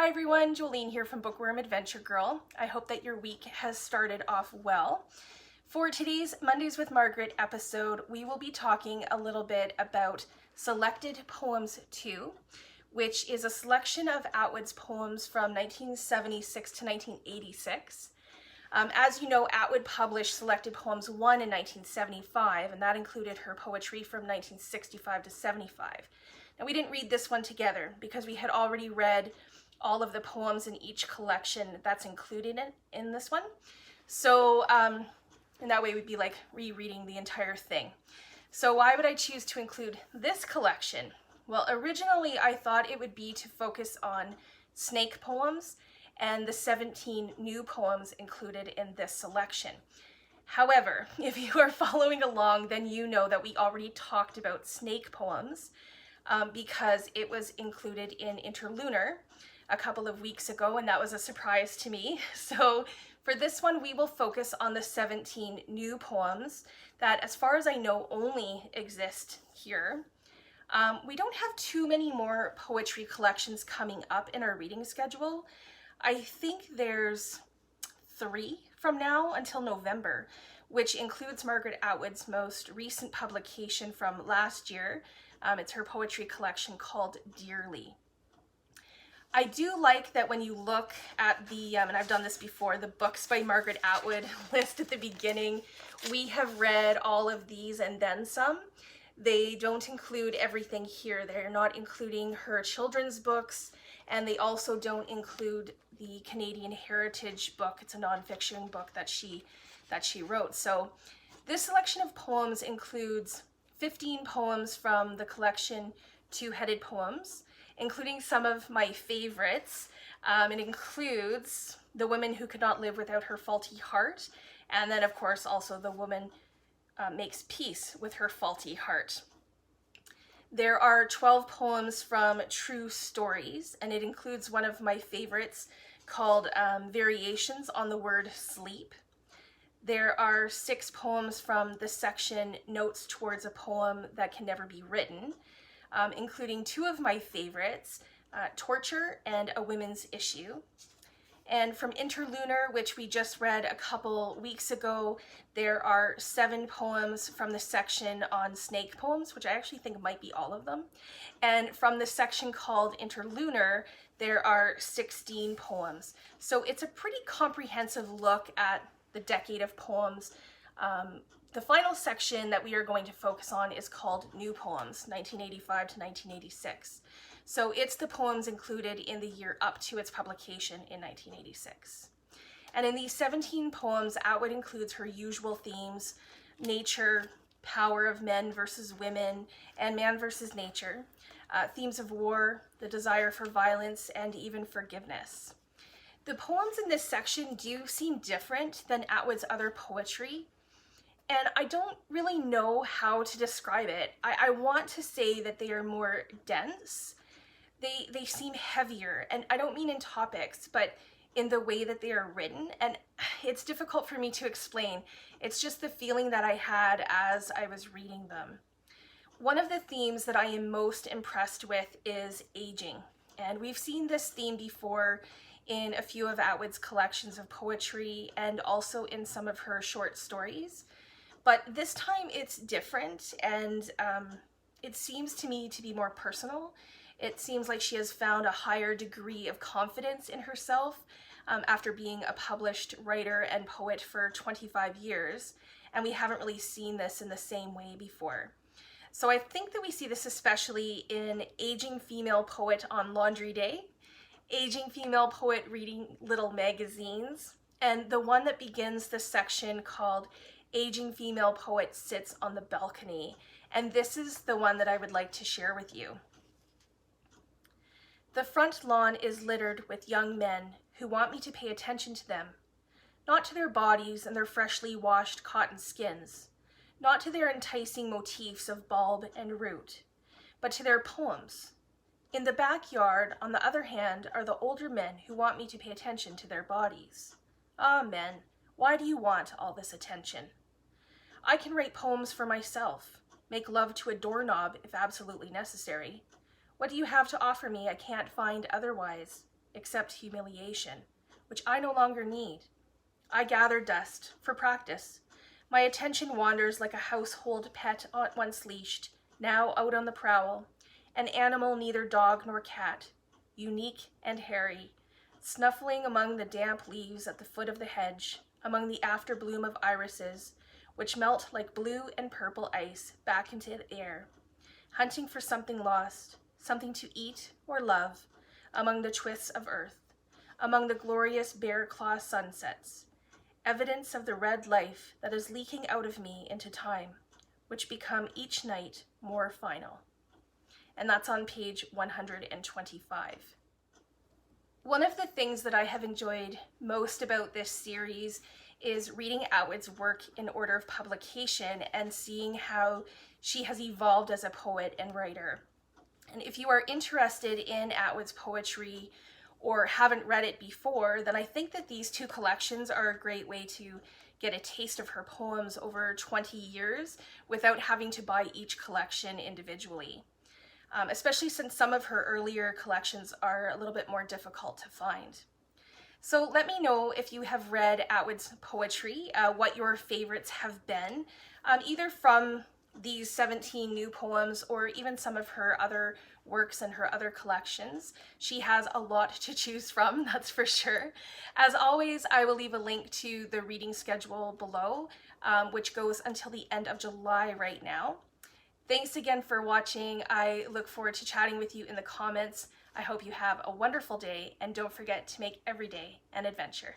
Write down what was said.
Hi everyone, Jolene here from Bookworm Adventure Girl. I hope that your week has started off well. For today's Mondays with Margaret episode, we will be talking a little bit about Selected Poems 2, which is a selection of Atwood's poems from 1976 to 1986. As you know, Atwood published Selected Poems 1 in 1975, and that included her poetry from 1965 to 75. Now, we didn't read this one together because we had already read all of the poems in each collection that's included in this one. So, and that way we'd be like rereading the entire thing. So why would I choose to include this collection? Well, originally I thought it would be to focus on snake poems and the 17 new poems included in this selection. However, if you are following along, then you know that we already talked about snake poems because it was included in Interlunar a couple of weeks ago, and that was a surprise to me. So for this one, we will focus on the 17 new poems that, as far as I know, only exist here. We don't have too many more poetry collections coming up in our reading schedule. I think there's 3 from now until November, which includes Margaret Atwood's most recent publication from last year. It's her poetry collection called Dearly. I do like that when you look at the, and I've done this before, the books by Margaret Atwood list at the beginning, we have read all of these and then some. They don't include everything here. They're not including her children's books, and they also don't include the Canadian Heritage book. It's a nonfiction book that she wrote. So this selection of poems includes 15 poems from the collection Two-Headed Poems, including some of my favorites. It includes The Woman Who Could Not Live Without Her Faulty Heart, and then of course also The Woman Makes Peace with Her Faulty Heart. There are 12 poems from True Stories, and it includes one of my favorites called Variations on the Word Sleep. There are 6 poems from the section Notes Towards a Poem That Can Never Be Written, including 2 of my favorites, Torture and A Women's Issue. And from Interlunar, which we just read a couple weeks ago, there are 7 poems from the section on snake poems, which I actually think might be all of them. And from the section called Interlunar, there are 16 poems. So it's a pretty comprehensive look at the decade of poems. The final section that we are going to focus on is called New Poems, 1985 to 1986. So it's the poems included in the year up to its publication in 1986. And in these 17 poems, Atwood includes her usual themes: nature, power of men versus women, and man versus nature, themes of war, the desire for violence, and even forgiveness. The poems in this section do seem different than Atwood's other poetry, and I don't really know how to describe it. I want to say that they are more dense. They seem heavier, and I don't mean in topics, but in the way that they are written, and it's difficult for me to explain. It's just the feeling that I had as I was reading them. One of the themes that I am most impressed with is aging, and we've seen this theme before in a few of Atwood's collections of poetry and also in some of her short stories. But this time it's different, and it seems to me to be more personal. It seems like she has found a higher degree of confidence in herself after being a published writer and poet for 25 years, and we haven't really seen this in the same way before. So I think that we see this especially in Aging Female Poet on Laundry Day, Aging Female Poet reading little magazines, and the one that begins the section called Aging Female Poet Sits on the Balcony, and this is the one that I would like to share with you. The front lawn is littered with young men who want me to pay attention to them, not to their bodies and their freshly washed cotton skins, not to their enticing motifs of bulb and root, but to their poems. In the backyard, on the other hand, are the older men who want me to pay attention to their bodies. Ah, men, why do you want all this attention? I can write poems for myself, make love to a doorknob if absolutely necessary. What do you have to offer me I can't find otherwise? except humiliation, which I no longer need. I gather dust for practice. My attention wanders like a household pet once leashed, now out on the prowl, an animal neither dog nor cat, unique and hairy, snuffling among the damp leaves at the foot of the hedge, among the afterbloom of irises, which melt like blue and purple ice back into the air, hunting for something lost, something to eat or love, among the twists of earth, among the glorious bear-claw sunsets, evidence of the red life that is leaking out of me into time, which become each night more final. And that's on page 125. One of the things that I have enjoyed most about this series is reading Atwood's work in order of publication and seeing how she has evolved as a poet and writer. And if you are interested in Atwood's poetry or haven't read it before, then I think that these two collections are a great way to get a taste of her poems over 20 years without having to buy each collection individually. Especially since some of her earlier collections are a little bit more difficult to find. So let me know if you have read Atwood's poetry, what your favorites have been, either from these 17 new poems or even some of her other works and her other collections. She has a lot to choose from, that's for sure. As always, I will leave a link to the reading schedule below, which goes until the end of July right now. Thanks again for watching. I look forward to chatting with you in the comments. I hope you have a wonderful day, and don't forget to make every day an adventure.